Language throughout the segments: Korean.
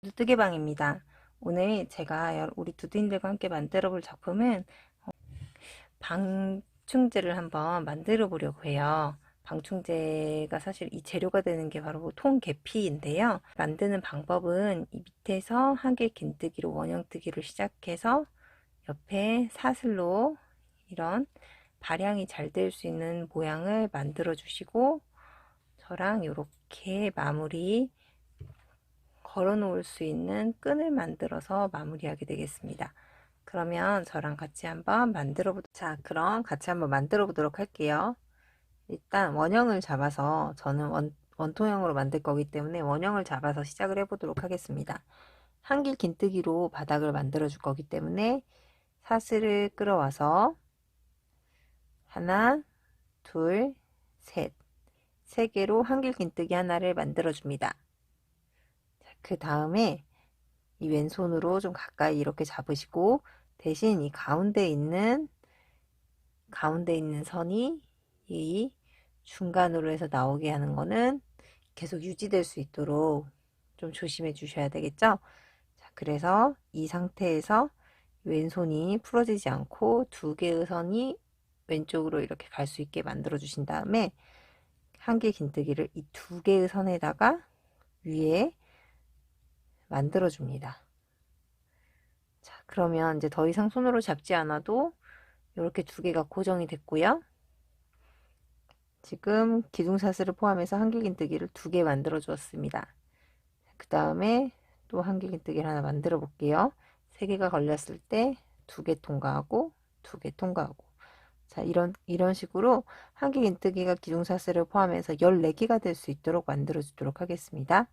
누뜨개방입니다. 오늘 제가 우리 두드님들과 함께 만들어 볼 작품은 방충제를 한번 만들어 보려고 해요. 방충제가 사실 이 재료가 되는 게 바로 통계피인데요. 만드는 방법은 이 밑에서 한길 긴뜨기로 원형뜨기로 시작해서 옆에 사슬로 이런 발향이 잘 될 수 있는 모양을 만들어 주시고 저랑 이렇게 마무리 걸어 놓을 수 있는 끈을 만들어서 마무리하게 되겠습니다. 그러면 저랑 같이 한번 그럼 같이 한번 만들어 보도록 할게요. 일단 원형을 잡아서 저는 원통형으로 만들 거기 때문에 원형을 잡아서 시작을 해 보도록 하겠습니다. 한길 긴뜨기로 바닥을 만들어 줄 거기 때문에 사슬을 끌어와서 하나, 둘, 셋, 세 개로 한길 긴뜨기 하나를 만들어 줍니다. 그 다음에 이 왼손으로 좀 가까이 이렇게 잡으시고 대신 이 가운데 있는 선이 이 중간으로 해서 나오게 하는 거는 계속 유지될 수 있도록 좀 조심해 주셔야 되겠죠. 자, 그래서 이 상태에서 왼손이 풀어지지 않고 두 개의 선이 왼쪽으로 이렇게 갈 수 있게 만들어 주신 다음에 한길 긴뜨기를 이 두 개의 선에다가 위에 만들어 줍니다. 자, 그러면 이제 더 이상 손으로 잡지 않아도 이렇게 두 개가 고정이 됐고요. 지금 기둥사슬을 포함해서 한길긴뜨기를 두 개 만들어 주었습니다. 그 다음에 또 한길긴뜨기를 하나 만들어 볼게요. 세 개가 걸렸을 때 두 개 통과하고 두 개 통과하고. 자, 이런 식으로 한길긴뜨기가 기둥사슬을 포함해서 14개가 될 수 있도록 만들어 주도록 하겠습니다.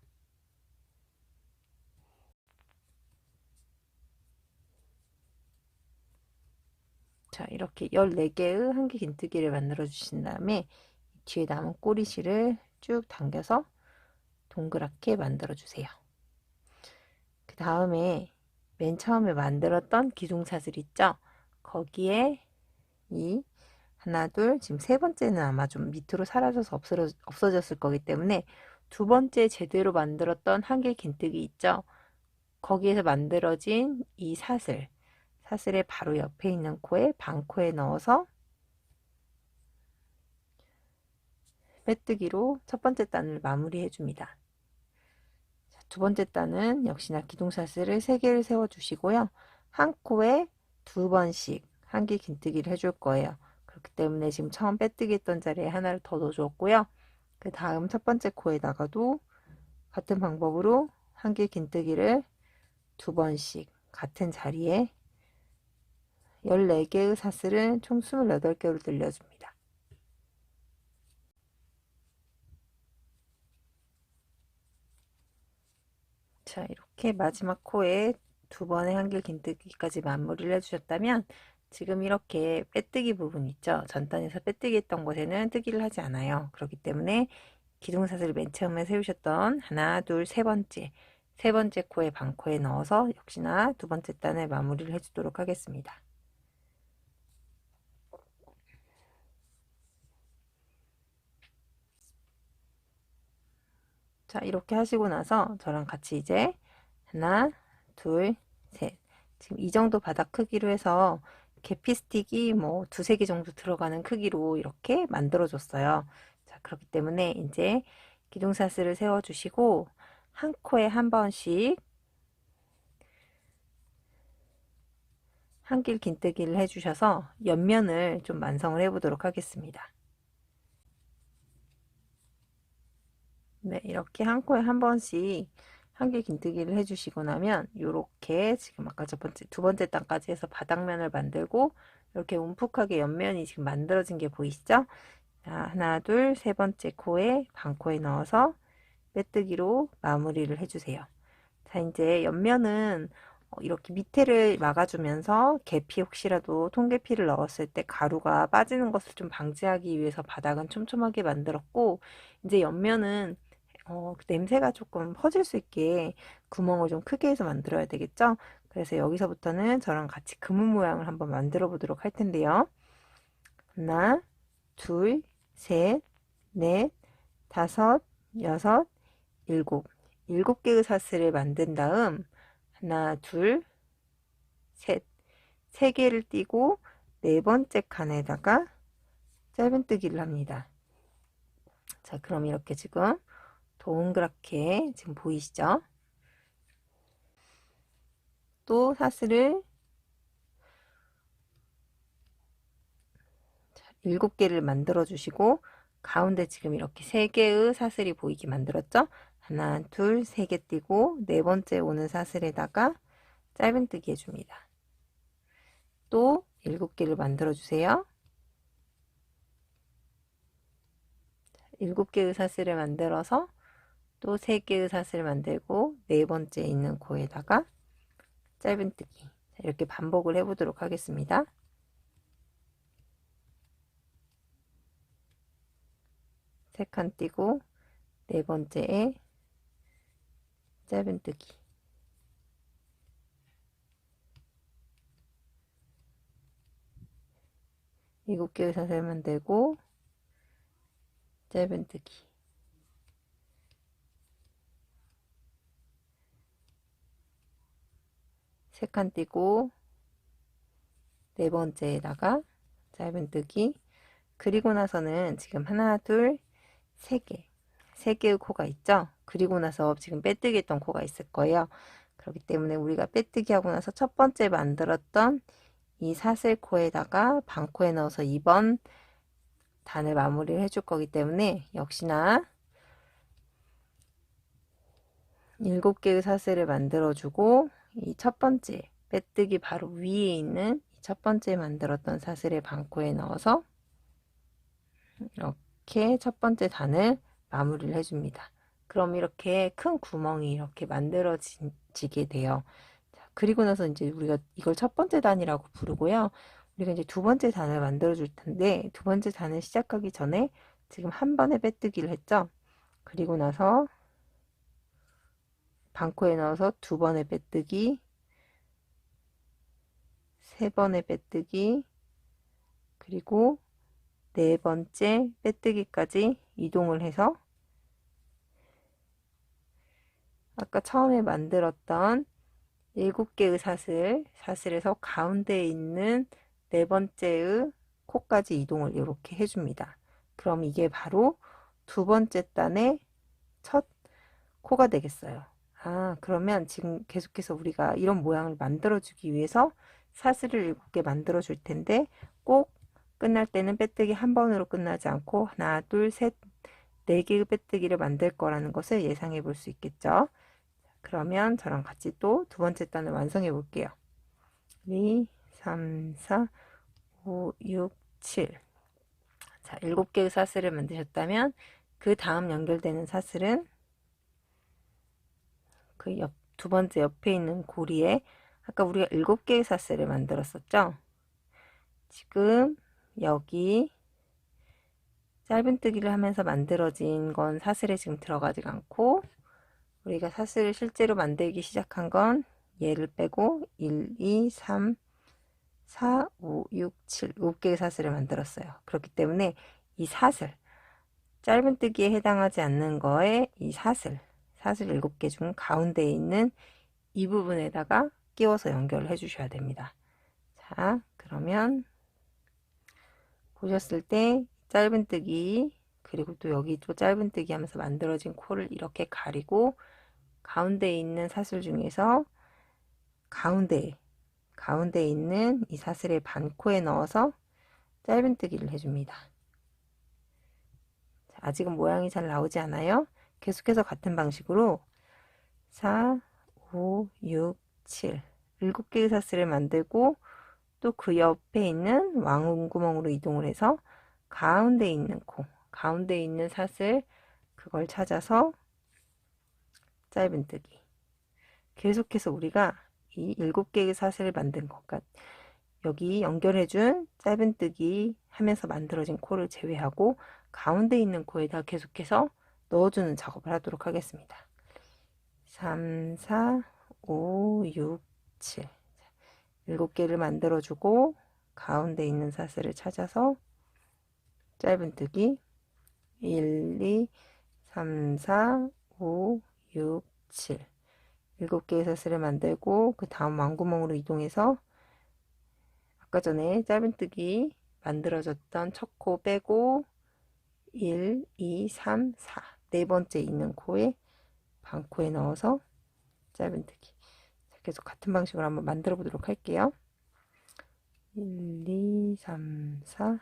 자, 이렇게 14개의 한길긴뜨기를 만들어 주신 다음에 뒤에 남은 꼬리실을 쭉 당겨서 동그랗게 만들어 주세요. 그 다음에 맨 처음에 만들었던 기둥사슬 있죠? 거기에 이 하나, 둘, 지금 세 번째는 아마 좀 밑으로 사라져서 없어졌을 거기 때문에 두 번째 제대로 만들었던 한길 긴뜨기 있죠? 거기에서 만들어진 이 사슬의 바로 옆에 있는 코에 반코에 넣어서 빼뜨기로 첫 번째 단을 마무리해 줍니다. 두 번째 단은 역시나 기둥사슬을 3개를 세워 주시고요. 한 코에 두 번씩 한길 긴뜨기를 해줄 거예요. 그렇기 때문에 지금 처음 빼뜨기 했던 자리에 하나를 더 넣어 주었고요. 그 다음 첫 번째 코에다가도 같은 방법으로 한길 긴뜨기를 두 번씩 같은 자리에 14개의 사슬은 총 28개로 늘려줍니다. 자, 이렇게 마지막 코에 두 번의 한길 긴뜨기까지 마무리를 해주셨다면 지금 이렇게 빼뜨기 부분 있죠? 전단에서 빼뜨기 했던 곳에는 뜨기를 하지 않아요. 그렇기 때문에 기둥사슬을 맨 처음에 세우셨던 하나, 둘, 세 번째 코에 반코에 넣어서 역시나 두 번째 단을 마무리를 해주도록 하겠습니다. 자, 이렇게 하시고 나서 저랑 같이 이제 하나, 둘, 셋. 지금 이 정도 바닥 크기로 해서 계피 스틱이 뭐 두세 개 정도 들어가는 크기로 이렇게 만들어 줬어요. 자, 그렇기 때문에 이제 기둥사슬을 세워 주시고 한 코에 한 번씩 한길 긴뜨기를 해 주셔서 옆면을 좀 완성을 해 보도록 하겠습니다. 네, 이렇게 한 코에 한 번씩 한길 긴뜨기를 해주시고 나면 이렇게 지금 아까 두 번째 단까지 해서 바닥면을 만들고 이렇게 움푹하게 옆면이 지금 만들어진 게 보이시죠? 자, 하나, 둘, 세 번째 코에 반코에 넣어서 빼뜨기로 마무리를 해주세요. 자, 이제 옆면은 이렇게 밑에를 막아주면서 계피 혹시라도 통계피를 넣었을 때 가루가 빠지는 것을 좀 방지하기 위해서 바닥은 촘촘하게 만들었고 이제 옆면은 그 냄새가 조금 퍼질 수 있게 구멍을 좀 크게 해서 만들어야 되겠죠? 그래서 여기서부터는 저랑 같이 그물 모양을 한번 만들어 보도록 할 텐데요. 하나, 둘, 셋, 넷, 다섯, 여섯, 일곱. 7개의 사슬을 만든 다음 하나, 둘, 셋, 3개를 띄고 네 번째 칸에다가 짧은뜨기를 합니다. 자, 그럼 이렇게 지금 동그랗게 지금 보이시죠? 또 사슬을 7개를 만들어 주시고 가운데 지금 이렇게 3개의 사슬이 보이게 만들었죠? 하나, 둘, 3개 띄고 네 번째 오는 사슬에다가 짧은뜨기 해줍니다. 또 7개를 만들어 주세요. 7개의 사슬을 만들어서 또 3개의 사슬을 만들고 네 번째 있는 코에다가 짧은뜨기. 이렇게 반복을 해보도록 하겠습니다. 세 칸 띄고 네 번째에 짧은뜨기. 7개의 사슬 만들고 짧은뜨기. 세 칸 띄고 네 번째에다가 짧은뜨기. 그리고 나서는 지금 하나, 둘, 3개. 3개의 코가 있죠? 그리고 나서 지금 빼뜨기 했던 코가 있을 거예요. 그렇기 때문에 우리가 빼뜨기 하고 나서 첫 번째 만들었던 이 사슬코에다가 반코에 넣어서 2번 단을 마무리를 해줄 거기 때문에 역시나 7개의 사슬을 만들어 주고 이 첫 번째 빼뜨기 바로 위에 있는 첫 번째 만들었던 사슬의 반코에 넣어서 이렇게 첫 번째 단을 마무리를 해줍니다. 그럼 이렇게 큰 구멍이 이렇게 만들어지게 돼요. 자, 그리고 나서 이제 우리가 이걸 첫 번째 단이라고 부르고요. 우리가 이제 두 번째 단을 만들어 줄 텐데 두 번째 단을 시작하기 전에 지금 한 번에 빼뜨기를 했죠. 그리고 나서 반코에 넣어서 두 번의 빼뜨기, 세 번의 빼뜨기, 그리고 네 번째 빼뜨기까지 이동을 해서 아까 처음에 만들었던 7개의 사슬에서 가운데에 있는 네 번째의 코까지 이동을 이렇게 해줍니다. 그럼 이게 바로 두 번째 단의 첫 코가 되겠어요. 아, 그러면 지금 계속해서 우리가 이런 모양을 만들어주기 위해서 사슬을 7개 만들어 줄 텐데 꼭 끝날 때는 빼뜨기 한 번으로 끝나지 않고 하나, 둘, 셋, 4개의 빼뜨기를 만들 거라는 것을 예상해 볼 수 있겠죠. 그러면 저랑 같이 또 두 번째 단을 완성해 볼게요. 2, 3, 4, 5, 6, 7. 자, 7개의 사슬을 만드셨다면 그 다음 연결되는 사슬은 그 두 번째 옆에 있는 고리에 아까 우리가 7개의 사슬을 만들었었죠. 지금 여기 짧은뜨기를 하면서 만들어진 건 사슬에 지금 들어가지 않고 우리가 사슬을 실제로 만들기 시작한 건 얘를 빼고 1, 2, 3, 4, 5, 6, 7, 5개의 사슬을 만들었어요. 그렇기 때문에 이 사슬, 짧은뜨기에 해당하지 않는 거에 이 사슬 7개 중 가운데에 있는 이 부분에다가 끼워서 연결을 해 주셔야 됩니다. 자, 그러면 보셨을 때 짧은뜨기 그리고 또 여기 또 짧은뜨기 하면서 만들어진 코를 이렇게 가리고 가운데에 있는 사슬 중에서 가운데에 있는 이 사슬의 반코에 넣어서 짧은뜨기를 해줍니다. 자, 아직은 모양이 잘 나오지 않아요? 계속해서 같은 방식으로 4, 5, 6, 7 7개의 사슬을 만들고 또 그 옆에 있는 왕구멍으로 이동을 해서 가운데 있는 코, 가운데 있는 사슬 그걸 찾아서 짧은뜨기. 계속해서 우리가 이 7개의 사슬을 만든 것과 여기 연결해준 짧은뜨기 하면서 만들어진 코를 제외하고 가운데 있는 코에다 계속해서 넣어주는 작업을 하도록 하겠습니다. 3, 4, 5, 6, 7 7개를 만들어주고 가운데 있는 사슬을 찾아서 짧은뜨기 1, 2, 3, 4, 5, 6, 7. 7개의 사슬을 만들고 그 다음 왕구멍으로 이동해서 아까 전에 짧은뜨기 만들어졌던 첫 코 빼고 1, 2, 3, 4. 네 번째 있는 코에 반코에 넣어서 짧은뜨기. 계속 같은 방식으로 한번 만들어 보도록 할게요. 1, 2, 3, 4,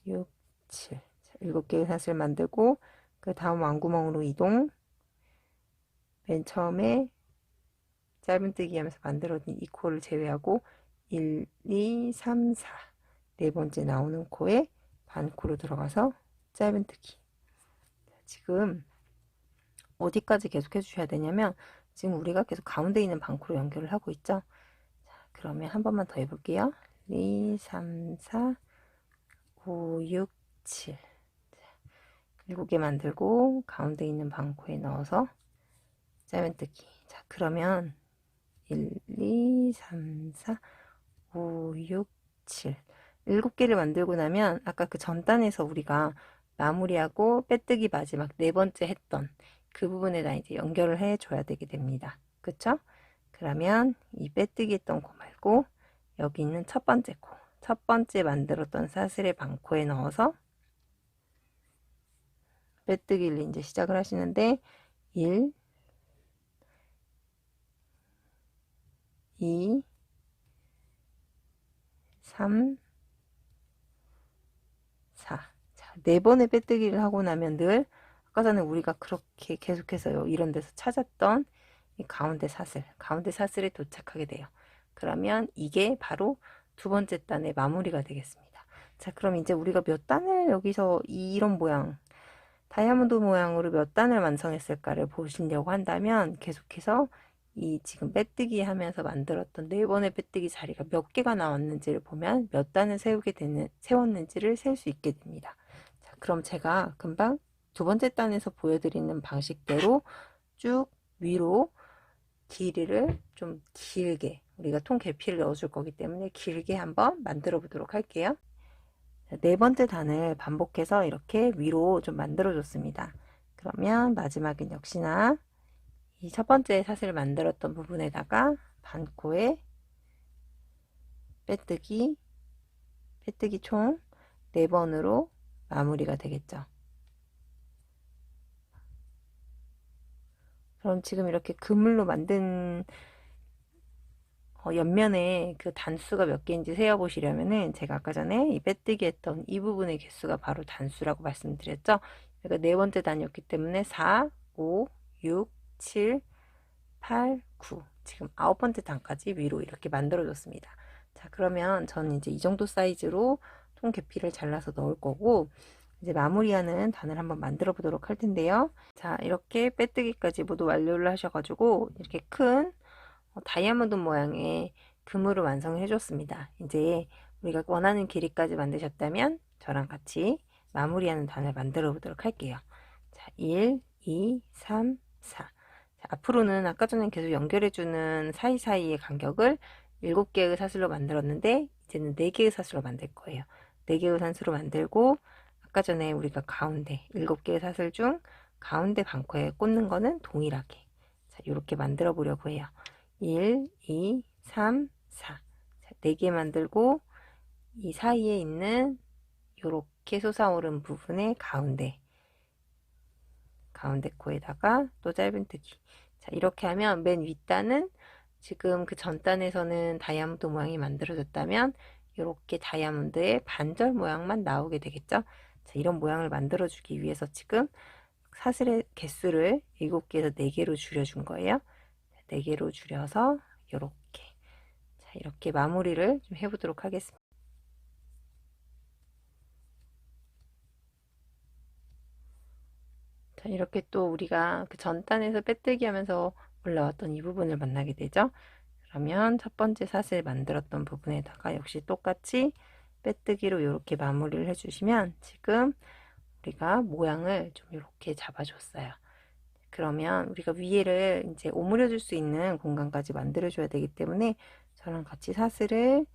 6, 7. 7개의 사슬 만들고 그 다음 왕구멍으로 이동. 맨 처음에 짧은뜨기 하면서 만들어진 이 코를 제외하고 1, 2, 3, 4. 네 번째 나오는 코에 반코로 들어가서 짧은뜨기. 지금 어디까지 계속 해주셔야 되냐면 지금 우리가 계속 가운데 있는 반코로 연결을 하고 있죠. 자, 그러면 한 번만 더 해볼게요. 2, 3, 4, 5, 6, 7. 7개 만들고 가운데 있는 반코에 넣어서 짧은뜨기. 자, 그러면 1, 2, 3, 4, 5, 6, 7. 7개를 만들고 나면 아까 그 전단에서 우리가 마무리하고 빼뜨기 마지막 네 번째 했던 그 부분에다 이제 연결을 해 줘야 되게 됩니다. 그쵸? 그러면 이 빼뜨기 했던 코 말고 여기 있는 첫 번째 코, 첫 번째 만들었던 사슬의 반코에 넣어서 빼뜨기를 이제 시작을 하시는데 1, 2, 3, 4. 자, 네 번의 빼뜨기를 하고 나면 늘 아까 전에 우리가 그렇게 계속해서 이런 데서 찾았던 이 가운데 사슬에 도착하게 돼요. 그러면 이게 바로 두 번째 단의 마무리가 되겠습니다. 자, 그럼 이제 우리가 몇 단을 여기서 이런 모양, 다이아몬드 모양으로 몇 단을 완성했을까를 보시려고 한다면 계속해서 이 지금 빼뜨기 하면서 만들었던 네 번의 빼뜨기 자리가 몇 개가 나왔는지를 보면 몇 단을 세웠는지를 셀 수 있게 됩니다. 자, 그럼 제가 금방 두 번째 단에서 보여드리는 방식대로 쭉 위로 길이를 좀 길게 우리가 통 계피를 넣어줄 거기 때문에 길게 한번 만들어 보도록 할게요. 네 번째 단을 반복해서 이렇게 위로 좀 만들어 줬습니다. 그러면 마지막엔 역시나 이 첫 번째 사슬을 만들었던 부분에다가 반코에 빼뜨기 총 4번으로 마무리가 되겠죠. 그럼 지금 이렇게 그물로 만든 옆면에 그 단수가 몇 개인지 세어보시려면은 제가 아까 전에 이 빼뜨기 했던 이 부분의 개수가 바로 단수라고 말씀드렸죠. 그러니까 네 번째 단이었기 때문에 4, 5, 6, 7, 8, 9. 지금 9번째 단까지 위로 이렇게 만들어줬습니다. 자, 그러면 저는 이제 이 정도 사이즈로 통 계피를 잘라서 넣을 거고, 이제 마무리하는 단을 한번 만들어 보도록 할 텐데요. 자, 이렇게 빼뜨기까지 모두 완료를 하셔가지고, 이렇게 큰 다이아몬드 모양의 그물을 완성해 줬습니다. 이제 우리가 원하는 길이까지 만드셨다면 저랑 같이 마무리하는 단을 만들어 보도록 할게요. 자, 1, 2, 3, 4. 자, 앞으로는 아까 전에 계속 연결해 주는 사이사이의 간격을 7개의 사슬로 만들었는데 이제는 4개의 사슬로 만들 거예요. 4개의 사슬로 만들고 아까 전에 우리가 가운데 7개의 사슬 중 가운데 반코에 꽂는 거는 동일하게 자, 이렇게 만들어 보려고 해요. 1, 2, 3, 4. 자, 4개 만들고 이 사이에 있는 이렇게 솟아오른 부분의 가운데 코에다가 또 짧은뜨기. 자, 이렇게 하면 맨 윗단은 지금 그 전단에서는 다이아몬드 모양이 만들어졌다면 이렇게 다이아몬드의 반절 모양만 나오게 되겠죠. 자, 이런 모양을 만들어 주기 위해서 지금 사슬의 개수를 7개에서 4개로 줄여준 거예요. 4개로 줄여서 이렇게 자, 이렇게 마무리를 좀 해보도록 하겠습니다. 자, 이렇게 또 우리가 그 전단에서 빼뜨기 하면서 올라왔던 이 부분을 만나게 되죠. 그러면 첫 번째 사슬 만들었던 부분에다가 역시 똑같이 빼뜨기로 이렇게 마무리를 해주시면 지금 우리가 모양을 좀 이렇게 잡아줬어요. 그러면 우리가 위에를 이제 오므려 줄 수 있는 공간까지 만들어 줘야 되기 때문에 저랑 같이 사슬을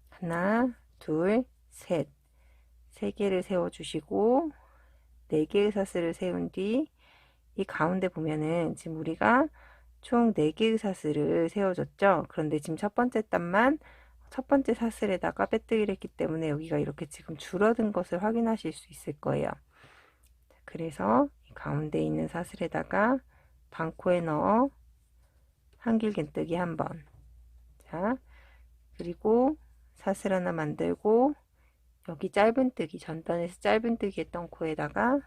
하나, 둘, 셋, 3개를 세워 주시고 4개의 사슬을 세운 뒤 이 가운데 보면은 지금 우리가 총 4개의 사슬을 세워줬죠. 그런데 지금 첫 번째 단만 첫 번째 사슬에다가 빼뜨기를 했기 때문에 여기가 이렇게 지금 줄어든 것을 확인하실 수 있을 거예요. 그래서 이 가운데 있는 사슬에다가 반코에 넣어 한길긴뜨기 한번, 자 그리고 사슬 하나 만들고 여기 짧은뜨기, 전단에서 짧은뜨기 했던 코에다가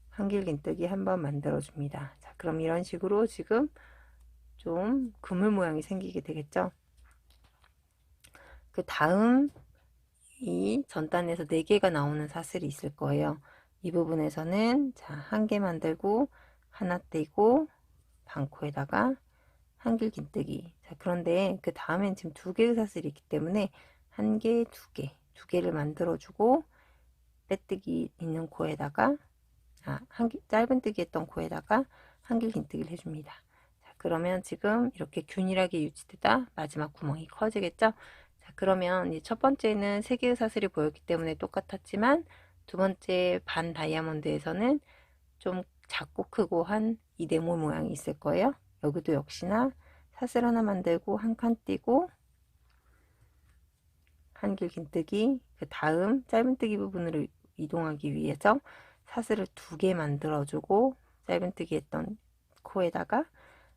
한길긴뜨기 한번 만들어 줍니다. 자, 그럼 이런 식으로 지금 좀 그물 모양이 생기게 되겠죠. 그 다음 이 전단에서 4개가 나오는 사슬이 있을 거예요. 이 부분에서는 자, 한 개 만들고 하나 떼고 반코에다가 한길긴뜨기. 자, 그런데 그 다음엔 지금 2개의 사슬이 있기 때문에 한 개, 2개, 2개를 만들어 주고 빼뜨기 있는 코에다가 짧은뜨기 했던 코에다가 한길긴뜨기를 해줍니다. 자, 그러면 지금 이렇게 균일하게 유지되다 마지막 구멍이 커지겠죠. 자, 그러면 이제 첫 번째는 3개의 사슬이 보였기 때문에 똑같았지만 두 번째 반 다이아몬드에서는 좀 작고 크고 한 이 네모 모양이 있을 거예요. 여기도 역시나 사슬 하나 만들고 한 칸 띄고 한길긴뜨기, 그 다음 짧은뜨기 부분으로 이동하기 위해서 사슬을 2개 만들어주고 짧은뜨기 했던 코에다가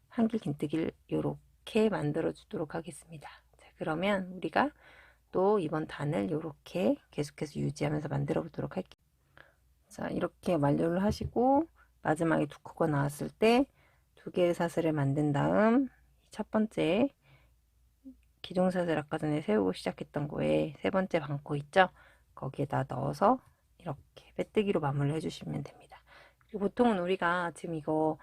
한길긴뜨기를 이렇게 만들어 주도록 하겠습니다. 자, 그러면 우리가 또 이번 단을 이렇게 계속해서 유지하면서 만들어 보도록 할게요. 자, 이렇게 완료를 하시고 마지막에 2코가 나왔을 때 2개의 사슬을 만든 다음 첫 번째 기둥사슬 아까 전에 세우고 시작했던 거에 세 번째 반코 있죠? 거기에다 넣어서 이렇게 빼뜨기로 마무리를 해주시면 됩니다. 그리고 보통은 우리가 지금 이거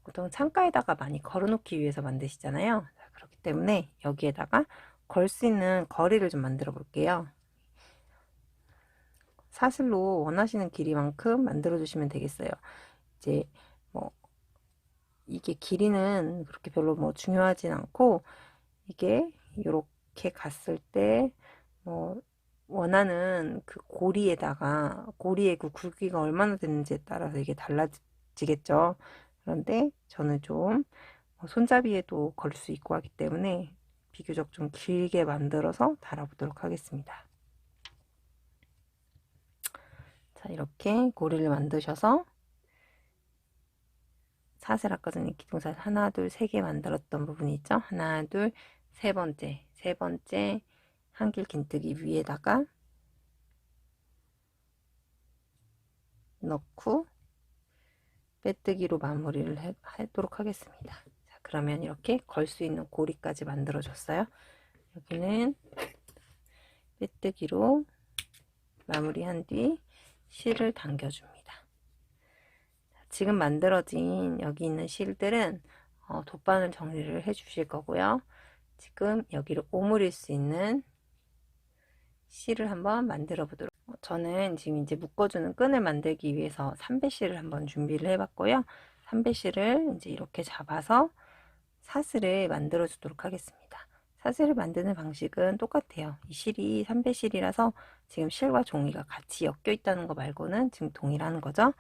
보통 창가에다가 많이 걸어놓기 위해서 만드시잖아요. 자, 그렇기 때문에 여기에다가 걸 수 있는 거리를 좀 만들어 볼게요. 사슬로 원하시는 길이만큼 만들어 주시면 되겠어요. 이제 뭐 이게 길이는 그렇게 별로 뭐 중요하진 않고 이게 이렇게 갔을 때 뭐 원하는 그 고리에다가 고리의 그 굵기가 얼마나 되는지에 따라서 이게 달라지겠죠. 그런데 저는 좀 손잡이에도 걸 수 있고 하기 때문에 비교적 좀 길게 만들어서 달아보도록 하겠습니다. 자, 이렇게 고리를 만드셔서 사슬 아까 전에 기둥사슬 하나 둘 세 개 만들었던 부분이 있죠. 하나 둘 세 번째 한길긴뜨기 위에다가 넣고 빼뜨기로 마무리를 하도록 하겠습니다. 자, 그러면 이렇게 걸 수 있는 고리까지 만들어 줬어요. 여기는 빼뜨기로 마무리한 뒤 실을 당겨 줍니다. 지금 만들어진 여기 있는 실들은 돗바늘 정리를 해 주실 거고요. 지금 여기를 오므릴 수 있는 실을 한번 만들어 보도록, 저는 지금 이제 묶어주는 끈을 만들기 위해서 3배실을 한번 준비를 해 봤고요. 3배실을 이제 이렇게 잡아서 사슬을 만들어 주도록 하겠습니다. 사슬을 만드는 방식은 똑같아요. 이 실이 3배실이라서 지금 실과 종이가 같이 엮여 있다는 거 말고는 지금 동일한 거죠.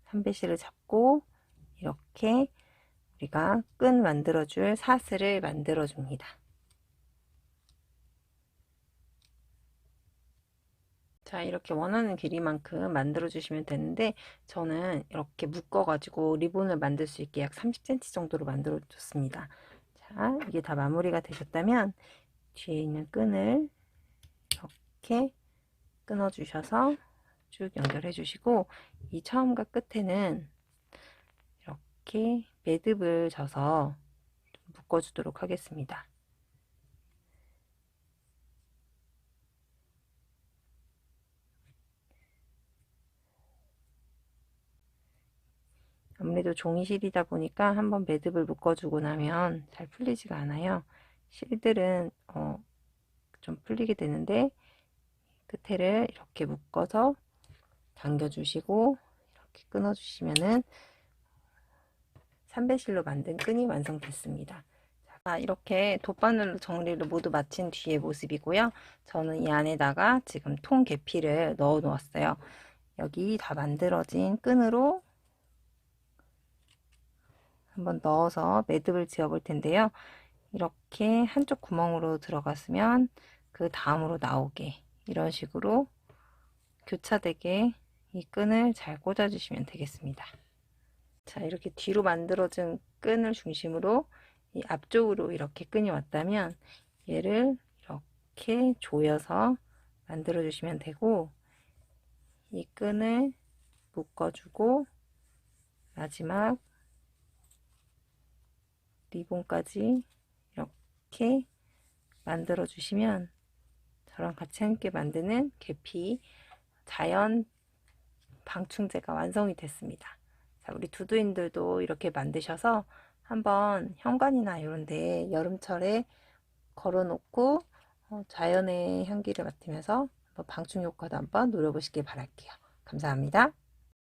3배실을 잡고 이렇게 우리가 끈 만들어 줄 사슬을 만들어 줍니다. 자, 이렇게 원하는 길이만큼 만들어 주시면 되는데 저는 이렇게 묶어 가지고 리본을 만들 수 있게 약 30cm 정도로 만들어 줬습니다. 자, 이게 다 마무리가 되셨다면 뒤에 있는 끈을 이렇게 끊어 주셔서 쭉 연결해 주시고 이 처음과 끝에는 이렇게 매듭을 져서 묶어 주도록 하겠습니다. 아무래도 종이실이다 보니까 한번 매듭을 묶어주고 나면 잘 풀리지가 않아요. 실들은 좀 풀리게 되는데 끝에를 이렇게 묶어서 당겨주시고 이렇게 끊어주시면은 3배실로 만든 끈이 완성됐습니다. 자, 이렇게 돗바늘로 정리를 모두 마친 뒤의 모습이고요. 저는 이 안에다가 지금 통 계피를 넣어 놓았어요. 여기 다 만들어진 끈으로 한번 넣어서 매듭을 지어 볼 텐데요. 이렇게 한쪽 구멍으로 들어갔으면 그 다음으로 나오게 이런 식으로 교차되게 이 끈을 잘 꽂아 주시면 되겠습니다. 자, 이렇게 뒤로 만들어진 끈을 중심으로 이 앞쪽으로 이렇게 끈이 왔다면 얘를 이렇게 조여서 만들어 주시면 되고, 이 끈을 묶어주고 마지막 리본까지 이렇게 만들어 주시면 저랑 같이 함께 만드는 계피 자연 방충제가 완성이 됐습니다. 자, 우리 두두인들도 이렇게 만드셔서 한번 현관이나 이런데 여름철에 걸어놓고 자연의 향기를 맡으면서 방충 효과도 한번 노려보시길 바랄게요. 감사합니다.